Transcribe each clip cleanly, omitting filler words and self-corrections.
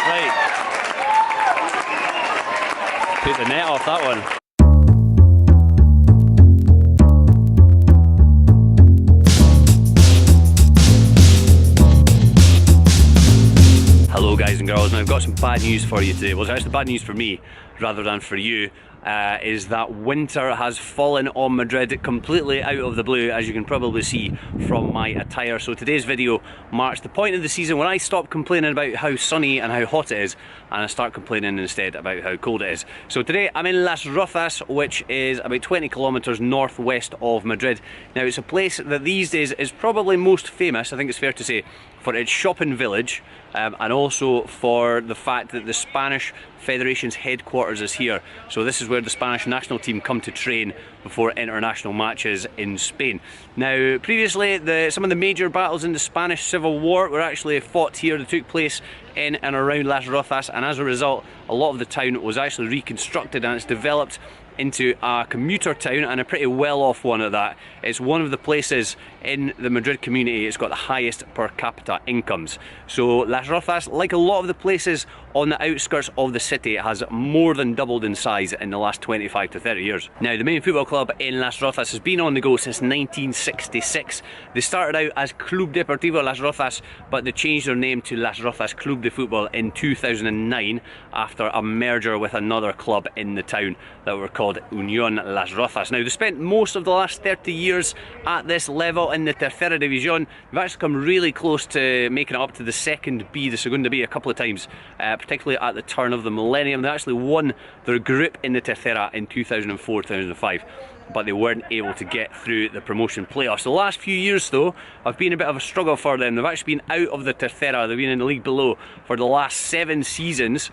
slide. Put the net off that one. Hello guys and girls, now I've got some bad news for you today. Well, it's actually bad news for me rather than for you. Is that winter has fallen on Madrid completely out of the blue, as you can probably see from my attire. So today's video marks the point of the season when I stop complaining about how sunny and how hot it is, and I start complaining instead about how cold it is. So today I'm in Las Rozas, which is about 20 kilometers northwest of Madrid. Now it's a place that these days is probably most famous, I think it's fair to say, for its shopping village, and also for the fact that the Spanish Federation's headquarters is here. So this is where the Spanish national team come to train before international matches in Spain. Now previously some of the major battles in the Spanish Civil War were actually fought here. They took place in and around Las Rozas, and as a result a lot of the town was actually reconstructed and it's developed into a commuter town, and a pretty well off one at that. It's one of the places in the Madrid community it's got the highest per capita incomes. So Las Rozas, like a lot of the places on the outskirts of the city, has more than doubled in size in the last 25 to 30 years. Now the main football club in Las Rozas has been on the go since 1966. They started out as Club Deportivo Las Rozas, but they changed their name to Las Rozas Club de Futbol in 2009 after a merger with another club in the town that were called Unión Las Rozas. Now they spent most of the last 30 years at this level in the Tercera División. They've actually come really close to making it up to the second B, the Segunda B, a couple of times, particularly at the turn of the millennium. They actually won their group in the Tercera in 2004-2005. But they weren't able to get through the promotion playoffs. The last few years though have been a bit of a struggle for them. They've actually been out of the Tercera, they've been in the league below for the last 7 seasons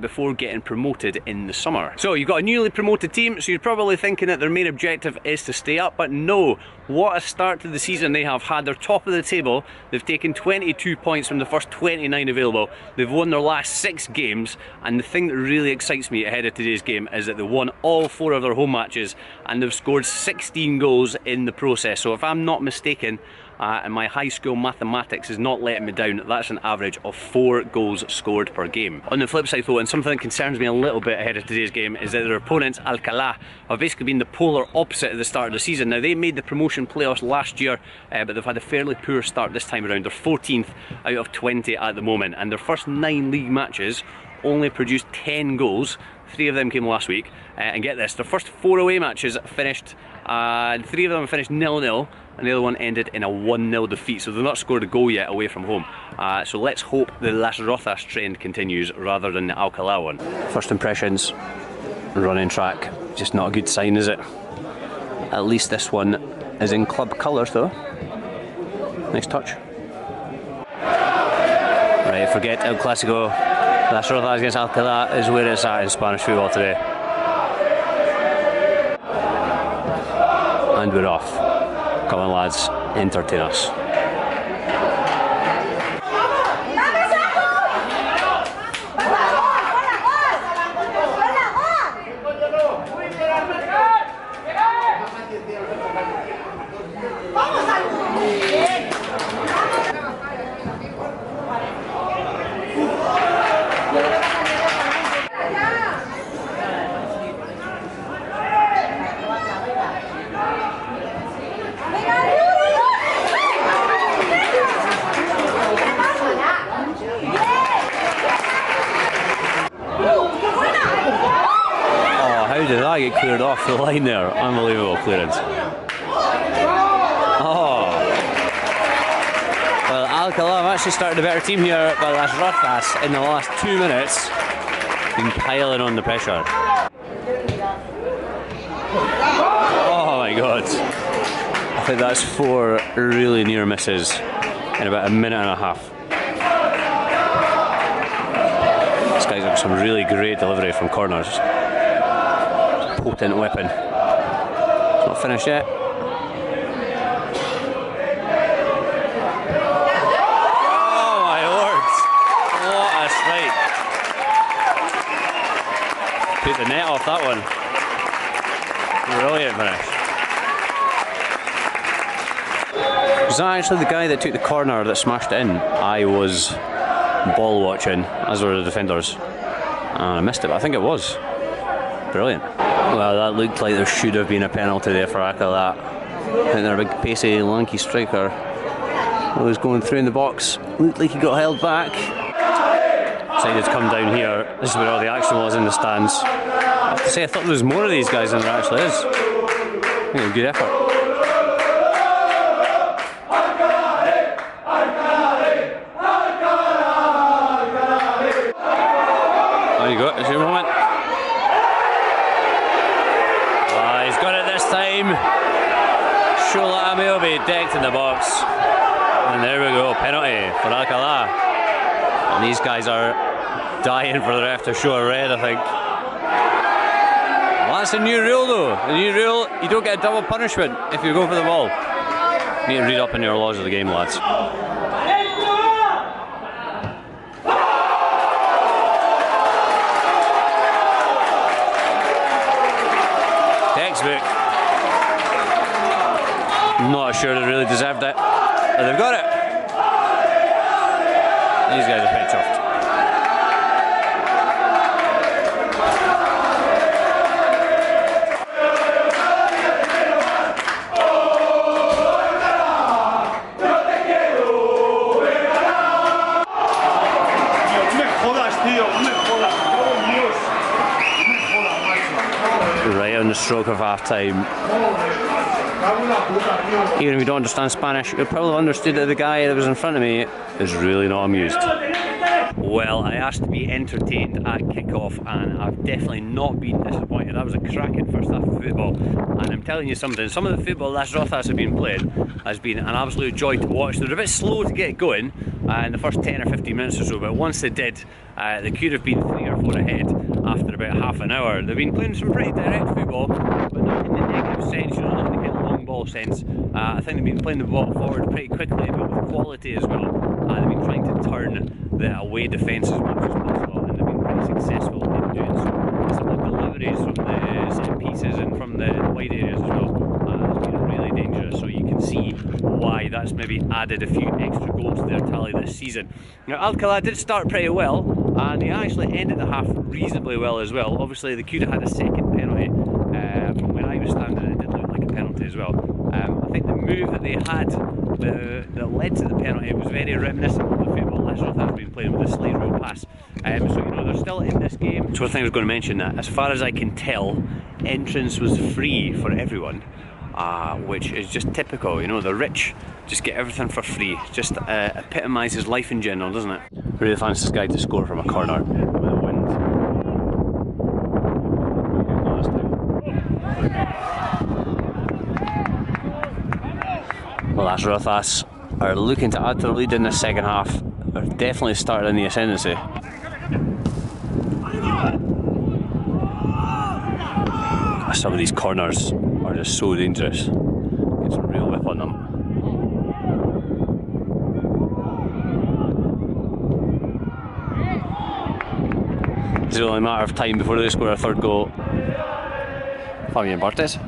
before getting promoted in the summer. So you've got a newly promoted team, so you're probably thinking that their main objective is to stay up, but no. What a start to the season they have had. They're top of the table, they've taken 22 points from the first 29 available, they've won their last 6 games, and the thing that really excites me ahead of today's game is that they won all 4 of their home matches and they've scored 16 goals in the process. So if I'm not mistaken, and my high school mathematics is not letting me down, that's an average of 4 goals scored per game. On the flip side though, and something that concerns me a little bit ahead of today's game, is that their opponents, Alcalá, have basically been the polar opposite at the start of the season. Now they made the promotion playoffs last year, but they've had a fairly poor start this time around. They're 14th out of 20 at the moment, and their first 9 league matches only produced 10 goals. 3 of them came last week, and get this, their first 4 away matches finished, 3 of them finished 0-0, and the other one ended in a 1-0 defeat, so they've not scored a goal yet away from home. So let's hope the Las Rozas trend continues rather than the Alcalá one. First impressions, running track, just not a good sign, is it? At least this one is in club colours though. Nice touch. Right, forget El Clásico. Las Rozas against Alcalá is where it's at in Spanish football today. And we're off. Come on lads, entertain us. How did that get cleared off the line there? Unbelievable clearance. Oh. Well, Alcalá have actually started a better team here, but Las Rozas in the last 2 minutes been piling on the pressure. Oh my god. I think that's 4 really near misses in about a minute and a half. This guy's got some really great delivery from corners. Potent weapon. It's not finished yet. Oh my lord! What a sight! Put the net off that one. Brilliant finish. Was that actually the guy that took the corner that smashed it in? I was ball watching, as were the defenders. And I missed it, but I think it was. Brilliant. Well, that looked like there should have been a penalty there for Alcalá. I think their big, pacey, lanky striker was going through in the box. Looked like he got held back. Decided to come down here. This is where all the action was in the stands. I have to say, I thought there was more of these guys than there actually is. I think a good effort. There you go, it's your moment. He's got it this time. Shola Ameobi decked in the box. And there we go, penalty for Alcalá. And these guys are dying for the ref to show a red, I think. Well, that's a new rule though. The new rule, you don't get a double punishment if you go for the ball. You need to read up on your laws of the game, lads. Textbook. Not sure they really deserved it, but they've got it. These guys are pretty chuffed. Right on the stroke of half time. Even if you don't understand Spanish, you'll probably have understood that the guy that was in front of me is really not amused. Well, I asked to be entertained at kick-off and I've definitely not been disappointed. That was a cracking first half of football, and I'm telling you something, some of the football Las Rozas have been playing has been an absolute joy to watch. They're a bit slow to get going in the first 10 or 15 minutes or so, but once they did, they could have been 3 or 4 ahead after about half an hour. They've been playing some pretty direct football, but not in the negative sense, you know, not in the kind of long ball sense. I think they've been playing the ball forward pretty quickly, but with quality as well. They've been trying to turn the away defence as much as possible, and they've been pretty successful in doing so. Some of the deliveries from the set pieces and from the wide areas as well has been really dangerous, so you can see why that's maybe added a few extra goals to their tally this season. Now, Alcalá did start pretty well, and they actually ended the half reasonably well as well. Obviously, they could have had a second penalty. From where I was standing, it did look like a penalty as well. I think the move that they had that led to the penalty was very reminiscent of the football Las Rozas have been playing with the slide rule pass. So, you know, they're still in this game. So, one thing I was going to mention, that as far as I can tell, entrance was free for everyone, which is just typical. You know, the rich just get everything for free. Just epitomises life in general, doesn't it? Really fancy this guy to score from a corner with a wind. Well, Las Rozas are looking to add to the lead in the second half. They're definitely started in the ascendancy. Some of these corners are just so dangerous. Get some real whip on them. It's only a matter of time before they score a third goal. Fabian Bartes.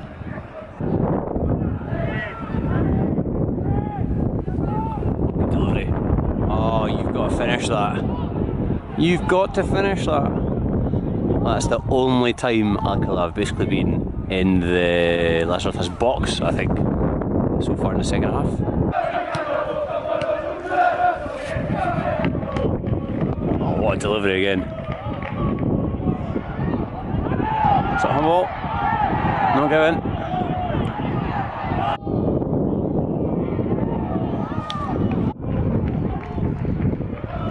Delivery. Oh, you've got to finish that. You've got to finish that. That's the only time Alcalá have basically been in the Las Rozas box, I think, so far in the second half. Oh, what a delivery again. Is that handball? Not going.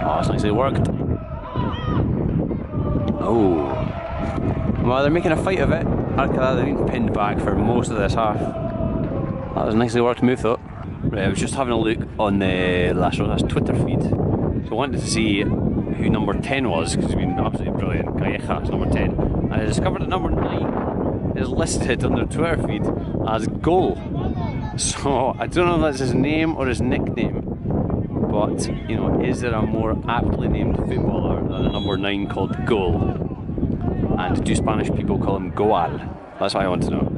Oh, that's nicely worked. Oh. Well, they're making a fight of it. Alcalá, they've been pinned back for most of this half. That was a nicely worked move though. Right, I was just having a look on the Las Rozas Twitter feed. So I wanted to see who number 10 was, because he's been absolutely brilliant. Calleja is number 10. And I discovered that number 9 is listed on their Twitter feed as goal. So I don't know if that's his name or his nickname. But, you know, is there a more aptly named footballer than a number 9 called Goal? And do Spanish people call him Goal? That's what I want to know.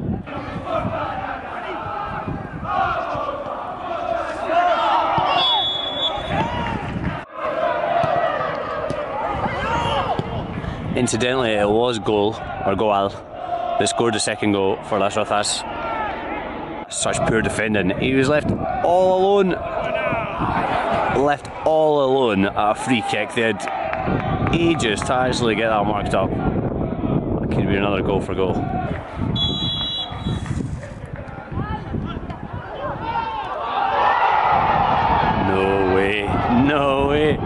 Incidentally, it was Goal that scored the second goal for Las Rozas. Such poor defending. He was left all alone. Left all alone at a free kick. They had ages to actually get that marked up. That could be another goal for goal. No way. No way.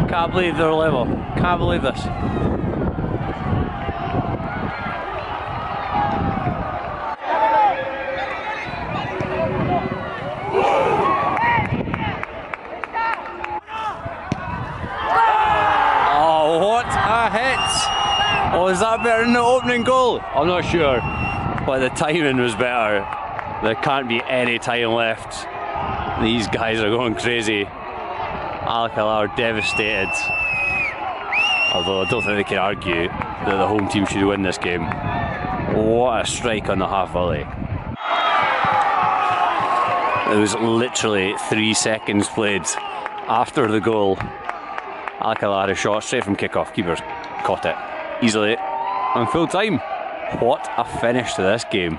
Can't believe they're level. Can't believe this. What a hit! Oh, is that better than the opening goal? I'm not sure, but the timing was better. There can't be any time left. These guys are going crazy. Alcalá are devastated. Although I don't think they can argue that the home team should win this game. What a strike on the half volley. It was literally 3 seconds played after the goal. Alcalá had a shot straight from kick-off. Keeper caught it easily on full time. What a finish to this game.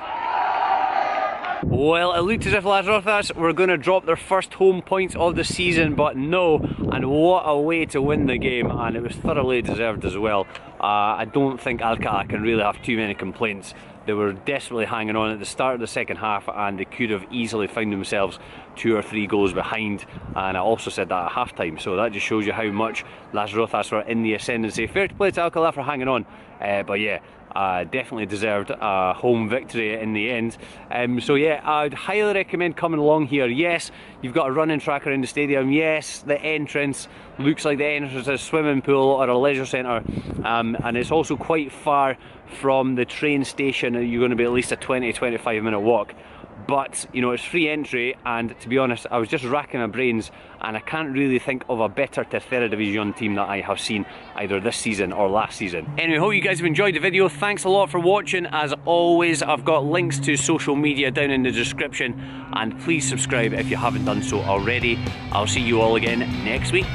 Well, it looked as if Las Rozas were going to drop their first home points of the season, but no, and what a way to win the game, and it was thoroughly deserved as well. I don't think Alcala can really have too many complaints. They were desperately hanging on at the start of the second half, and they could have easily found themselves 2 or 3 goals behind, and I also said that at half time, so that just shows you how much Las Rozas were in the ascendancy. Fair to play to Alcalá for hanging on, but yeah, definitely deserved a home victory in the end. So yeah, I'd highly recommend coming along here. Yes, you've got a running track around the stadium. Yes, the entrance looks like the entrance is a swimming pool or a leisure centre, and it's also quite far from the train station. You're going to be at least a 20-25 minute walk. But, you know, it's free entry, and to be honest, I was just racking my brains and I can't really think of a better Tercera División team that I have seen either this season or last season. Anyway, hope you guys have enjoyed the video. Thanks a lot for watching. As always, I've got links to social media down in the description, and please subscribe if you haven't done so already. I'll see you all again next week.